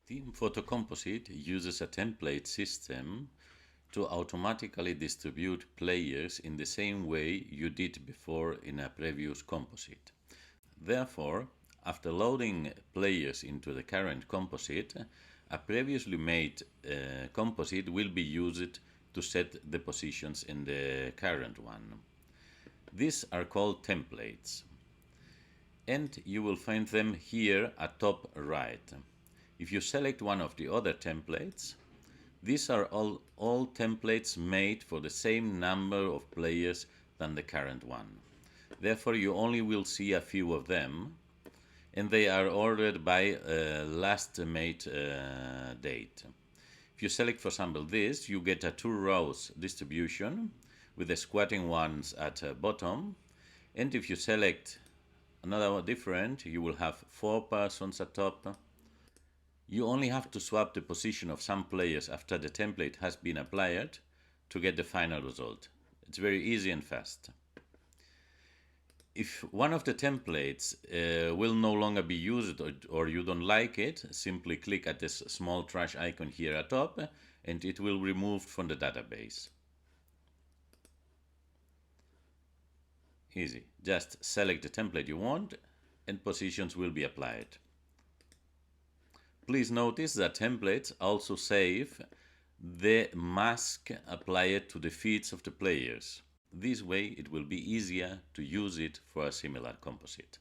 Team Photo Composite uses a template system to automatically distribute players in the same way you did before in a previous composite. Therefore, after loading players into the current composite, a previously made composite will be used to set the positions in the current one. These are called templates, and you will find them here at top right. If you select one of the other templates, these are all templates made for the same number of players than the current one. Therefore, you only will see a few of them, and they are ordered by last made date. If you select, for example, this, you get a 2 rows distribution with the squatting ones at bottom. And if you select another different, you will have 4 persons at top. You only have to swap the position of some players after the template has been applied to get the final result. It's very easy and fast. If one of the templates will no longer be used or you don't like it, simply click at this small trash icon here at top and it will be removed from the database. Easy. Just select the template you want and positions will be applied. Please notice that templates also save the mask applied to the feeds of the players. This way it will be easier to use it for a similar composite.